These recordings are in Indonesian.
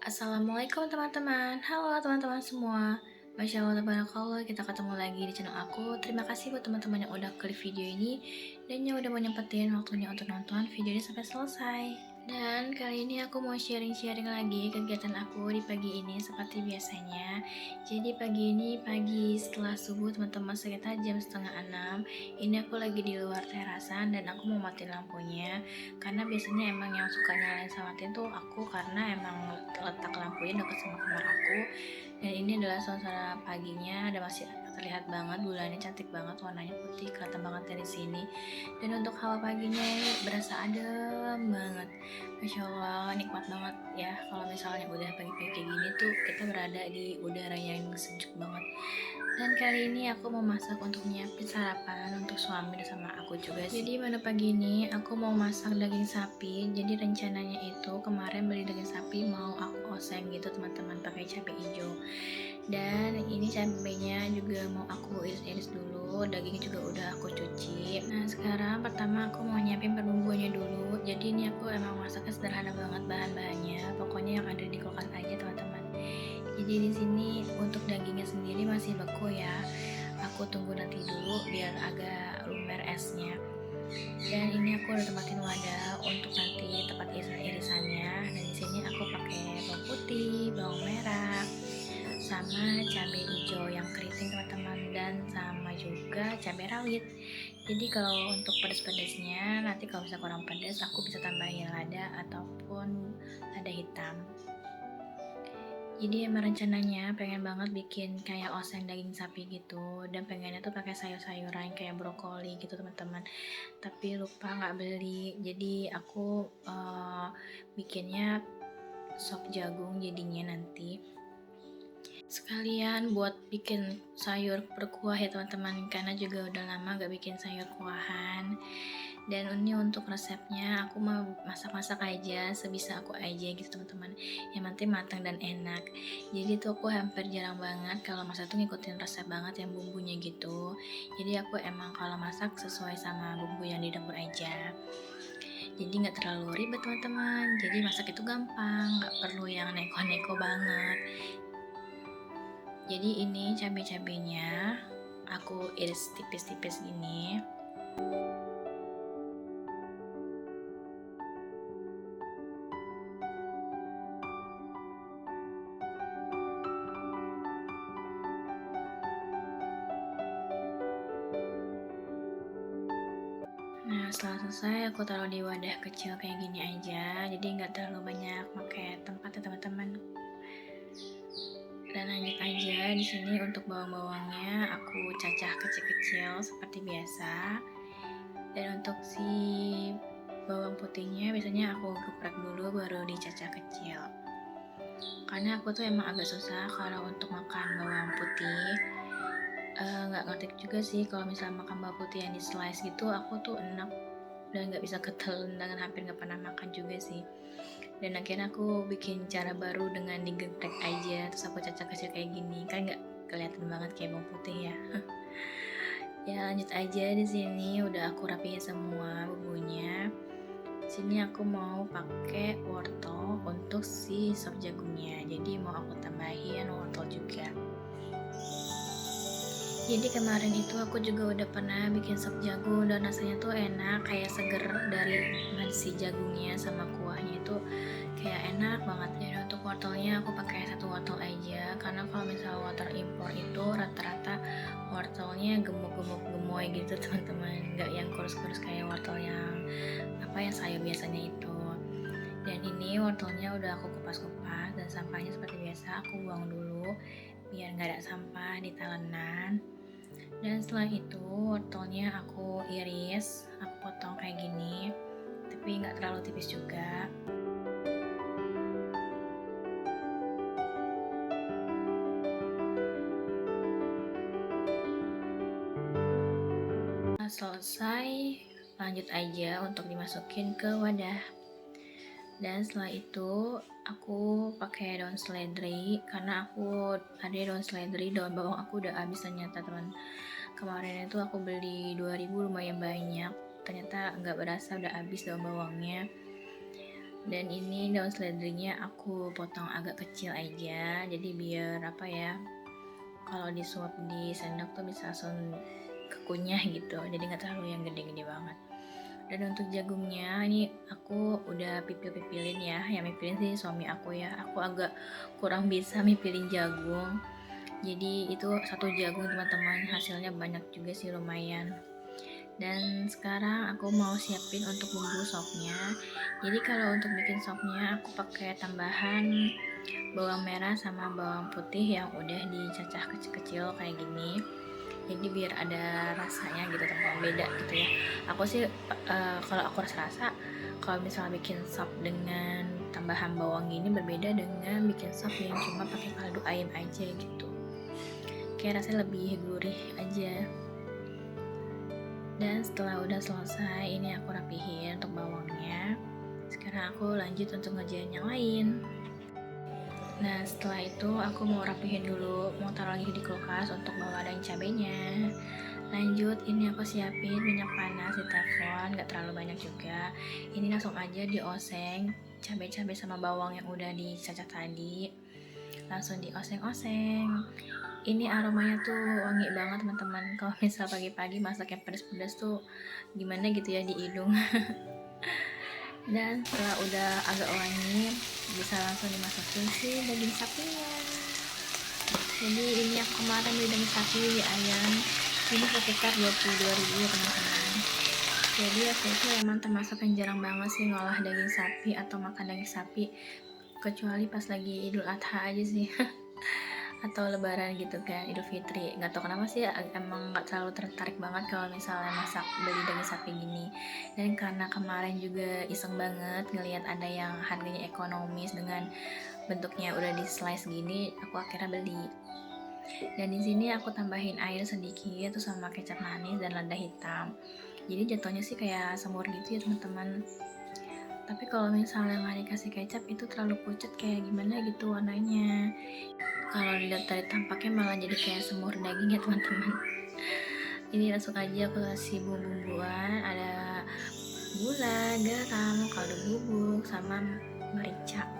Assalamualaikum teman-teman. Halo teman-teman semua. Masya Allah, tabarakallah, kita ketemu lagi di channel aku. Terima kasih buat teman-teman yang udah klik video ini dan yang udah mau nyempetin waktunya untuk nonton video ini sampai selesai. Dan kali ini aku mau sharing-sharing lagi kegiatan aku di pagi ini seperti biasanya. Jadi pagi ini, pagi setelah subuh teman-teman, sekitar jam setengah 6. Ini aku lagi di luar terasan dan aku mau matiin lampunya. Karena biasanya emang yang suka nyalain sama matiin tuh aku, karena emang letak lampunya dekat sama kamar aku. Dan ini adalah suasana paginya, ada masih terlihat banget bulannya, cantik banget, warnanya putih, kelihatan banget dari sini. Dan untuk hawa paginya ini berasa adem banget, Masya Allah, nikmat banget ya. Kalau misalnya udah pagi-pagi kayak gini tuh kita berada di udara yang sejuk banget. Dan kali ini aku mau masak untuk nyiapin sarapan untuk suami sama aku juga sih. Jadi pada pagi ini aku mau masak daging sapi. Jadi rencananya itu kemarin beli daging sapi mau aku oseng gitu teman-teman, pakai cabai hijau. Dan ini cabenya juga mau aku iris-iris dulu, dagingnya juga udah aku cuci. Nah sekarang pertama aku mau nyiapin perbumbuannya dulu. Jadi ini aku emang masaknya sederhana banget bahan-bahannya, pokoknya yang ada di kulkas aja teman-teman. Jadi di sini untuk dagingnya sendiri masih beku ya. Aku tunggu nanti dulu biar agak lumer esnya. Dan ini aku udah tempatin wadah untuk nanti tempat irisannya. Dan di sini aku pakai bawang putih, bawang merah, sama cabai hijau yang keriting teman-teman, dan sama juga cabai rawit. Jadi kalau untuk pedas-pedasnya nanti kalau bisa kurang pedas aku bisa tambahin lada ataupun lada hitam. Jadi emang rencananya pengen banget bikin kayak oseng daging sapi gitu, dan pengennya tuh pakai sayur-sayuran kayak brokoli gitu teman-teman, tapi lupa nggak beli. Jadi aku bikinnya sop jagung jadinya nanti, sekalian buat bikin sayur berkuah ya teman-teman, karena juga udah lama gak bikin sayur kuahan. Dan ini untuk resepnya aku mau masak-masak aja sebisa aku aja gitu teman-teman, yang penting matang dan enak. Jadi tuh aku hampir jarang banget kalau masak tuh ngikutin resep banget yang bumbunya gitu. Jadi aku emang kalau masak sesuai sama bumbu yang di dapur aja, jadi nggak terlalu ribet teman-teman. Jadi masak itu gampang, nggak perlu yang neko-neko banget. Jadi ini cabai-cabainya aku iris tipis-tipis gini. Nah setelah selesai aku taruh di wadah kecil kayak gini aja, jadi nggak terlalu banyak pakai tempat ya teman-teman. Dan lanjut aja, di sini untuk bawang-bawangnya aku cacah kecil-kecil seperti biasa. Dan untuk si bawang putihnya biasanya aku geprek dulu baru dicacah kecil, karena aku tuh emang agak susah kalau untuk makan bawang putih. Nggak ngerti juga sih kalau misalnya makan bawang putih yang di slice gitu, aku tuh enak dan nggak bisa ketelan, dengan hampir nggak pernah makan juga sih. Dan akhirnya aku bikin cara baru dengan digeprek aja, terus aku cacah kecil kayak gini, kan nggak kelihatan banget kayak bawang putih ya. Ya lanjut aja, di sini udah aku rapihin semua bumbunya. Sini aku mau pakai wortel untuk si sop jagungnya, jadi mau aku tambahin wortel juga. Jadi kemarin itu aku juga udah pernah bikin sop jagung dan rasanya tuh enak, kayak seger dari si jagungnya sama kuahnya itu kayak enak banget. Dan untuk Wortelnya aku pakai satu wortel aja, karena kalau misalnya wortel impor itu rata-rata wortelnya gemuk-gemuk gemoy gitu teman-teman, nggak yang kurus-kurus kayak wortel yang sayur biasanya itu. Dan ini wortelnya udah aku kupas-kupas, dan sampahnya seperti biasa aku buang dulu biar nggak ada sampah di talenan. Dan setelah itu wortelnya aku iris, aku potong kayak gini, tapi nggak terlalu tipis juga. Nah, selesai, lanjut aja untuk dimasukin ke wadah. Dan setelah itu aku pakai daun seledri, karena aku ada daun seledri, daun bawang aku udah habis ternyata teman. Kemarin itu aku beli 2000 lumayan banyak, ternyata nggak berasa udah habis daun bawangnya. Dan ini daun seledrinya aku potong agak kecil aja, jadi biar kalau disuap di sendok tuh bisa langsung kekunyah gitu, jadi nggak terlalu yang gede-gede banget. Dan untuk jagungnya ini aku udah pipil-pipilin ya, yang mipilin sih suami aku ya, aku agak kurang bisa mipilin jagung, jadi itu satu jagung teman-teman, hasilnya banyak juga sih, lumayan. Dan sekarang aku mau siapin untuk bumbu sopnya. Jadi kalau untuk bikin sopnya aku pakai tambahan bawang merah sama bawang putih yang udah dicacah kecil-kecil kayak gini, jadi biar ada rasanya gitu, teman beda gitu ya. Aku sih kalau aku rasa kalau misalnya bikin sop dengan tambahan bawang gini berbeda dengan bikin sop yang cuma pakai kaldu ayam aja gitu, kayak rasanya lebih gurih aja. Dan setelah udah selesai, ini aku rapihin untuk bawangnya. Sekarang aku lanjut untuk ngerjain yang lain. Nah, setelah itu aku mau rapihin dulu, mau taruh lagi di kulkas untuk bawa daging cabenya. Lanjut, ini aku siapin minyak panas di teflon, gak terlalu banyak juga. Ini langsung aja dioseng cabai-cabai sama bawang yang udah dicacah tadi, langsung dioseng-oseng. Ini aromanya tuh wangi banget teman-teman. Kalau misal pagi-pagi masak yang pedas-pedas tuh gimana gitu ya di hidung. Dan setelah udah agak wangi, bisa langsung dimasukin si daging sapinya. Jadi ini aku kemarin beli daging sapi di ayam, ini sekitar 22.000 ya teman-teman. Jadi aku itu emang termasuk yang jarang banget sih ngolah daging sapi atau makan daging sapi, kecuali pas lagi Idul Adha aja sih. Atau lebaran gitu kan, Idul Fitri. Nggak tahu kenapa sih, emang nggak terlalu tertarik banget kalau misalnya masak beli daging sapi gini. Dan karena kemarin juga iseng banget ngelihat ada yang harganya ekonomis dengan bentuknya udah di slice gini, aku akhirnya beli. Dan di sini aku tambahin air sedikit terus sama kecap manis dan lada hitam, jadi jatuhnya sih kayak semur gitu ya teman-teman. Tapi kalau misalnya nggak dikasih kecap itu terlalu pucat kayak gimana gitu warnanya. Kalau dilihat dari tampaknya malah jadi kayak semur daging ya teman-teman. Ini langsung aja aku kasih bumbu-bumbuan, ada gula, garam, kaldu bubuk, sama merica.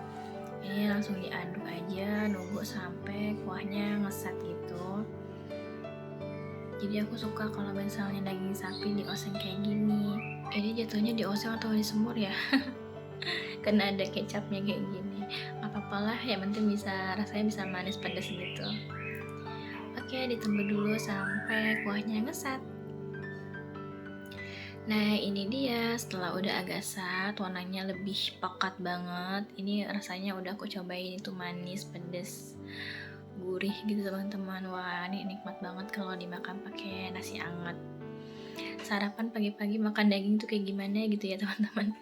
Ini langsung diaduk aja, nunggu sampai kuahnya ngesat gitu. Jadi aku suka kalau misalnya daging sapi dioseng kayak gini. Ini jatuhnya dioseng atau disemur ya? Karena ada kecapnya kayak gini. Apa-apalah, yang penting rasanya bisa manis pedas gitu. Oke, ditunggu dulu sampai kuahnya ngesat. Nah, ini dia setelah udah agak sat, warnanya lebih pekat banget. Ini rasanya udah aku cobain, itu manis, pedas, gurih gitu teman-teman. Wah, ini nikmat banget kalau dimakan pakai nasi anget. Sarapan pagi-pagi makan daging tuh kayak gimana gitu ya teman-teman.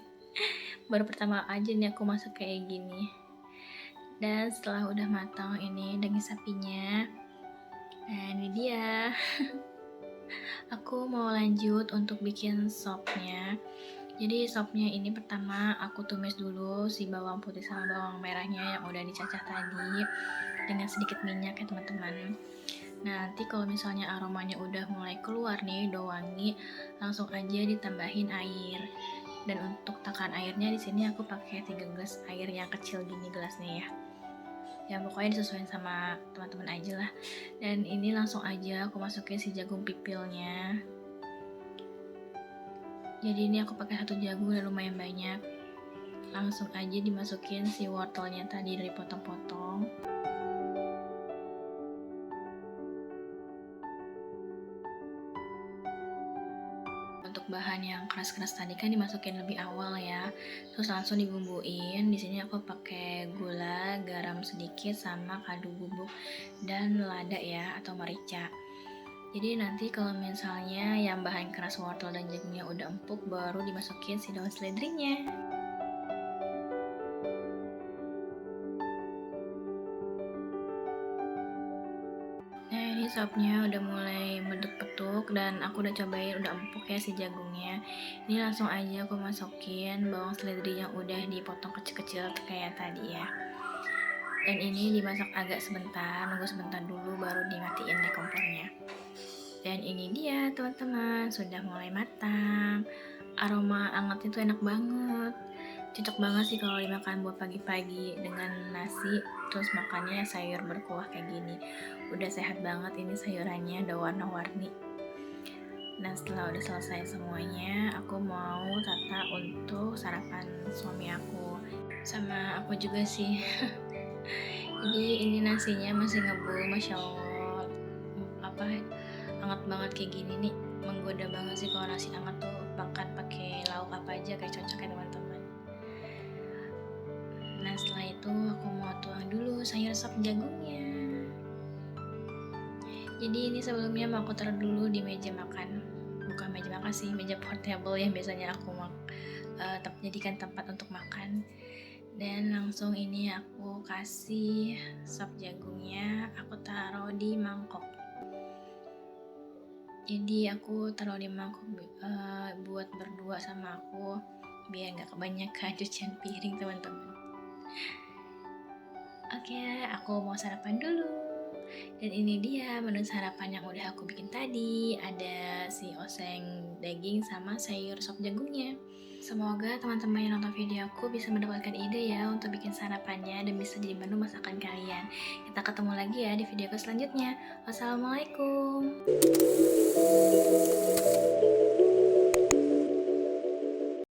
Baru pertama aja nih aku masak kayak gini. Dan setelah udah matang ini daging sapinya, nah ini dia. Aku mau lanjut untuk bikin sopnya. Jadi sopnya ini pertama aku tumis dulu si bawang putih sama bawang merahnya yang udah dicacah tadi dengan sedikit minyak ya teman-teman. Nah, nanti kalau misalnya aromanya udah mulai keluar nih, udah wangi, langsung aja ditambahin air. Dan untuk takaran airnya di sini aku pakai 3 gelas air yang kecil gini gelasnya ya. Ya pokoknya disesuaikan sama teman-teman aja lah. Dan ini langsung aja aku masukin si jagung pipilnya. Jadi ini aku pakai 1 jagung dan lumayan banyak. langsung aja dimasukin si wortelnya tadi dari potong-potong. Untuk bahan yang keras-keras tadi kan dimasukin lebih awal ya, terus langsung dibumbuin. Di sini aku pakai gula, garam sedikit, sama kaldu bubuk dan lada ya atau merica. Jadi nanti kalau misalnya yang bahan keras wortel dan jagungnya udah empuk, baru dimasukin si daun seledrinya. Nah, ini sopnya udah mulai meduk-petuk dan aku udah cobain, udah empuk ya si jagungnya. Ini langsung aja aku masukin bawang seledri yang udah dipotong kecil-kecil kayak tadi ya. Dan ini dimasak agak sebentar, nunggu sebentar dulu baru dimatiin deh kompornya. Dan ini dia teman-teman, sudah mulai matang. Aroma angetnya tuh enak banget. Cocok banget sih kalau dimakan buat pagi-pagi dengan nasi, terus makannya sayur berkuah kayak gini. Udah sehat banget ini sayurannya, udah warna-warni. Nah, setelah udah selesai semuanya, aku mau tata untuk sarapan suami aku. Sama aku juga sih. Jadi ini nasinya masih ngebul, Masya Allah. Hangat banget kayak gini nih, menggoda banget sih kalau nasi hangat tuh. Makan pakai lauk apa aja kayak cocok ya teman-teman. Nah, setelah itu aku mau tuang dulu sayur sop jagungnya. Jadi ini sebelumnya mau aku taruh dulu di meja makan, bukan meja makan sih, meja portable yang biasanya aku jadikan tempat untuk makan. Dan langsung ini aku kasih sop jagungnya, aku taruh di mangkok. Jadi aku taruh di mangkok buat berdua sama aku, biar nggak kebanyakan cucian piring teman-teman. Oke, aku mau sarapan dulu. Dan ini dia menu sarapan yang udah aku bikin tadi. Ada si oseng daging sama sayur sop jagungnya. Semoga teman-teman yang nonton video aku bisa mendapatkan ide ya untuk bikin sarapannya dan bisa jadi menu masakan kalian. Kita ketemu lagi ya di video aku selanjutnya. Wassalamualaikum.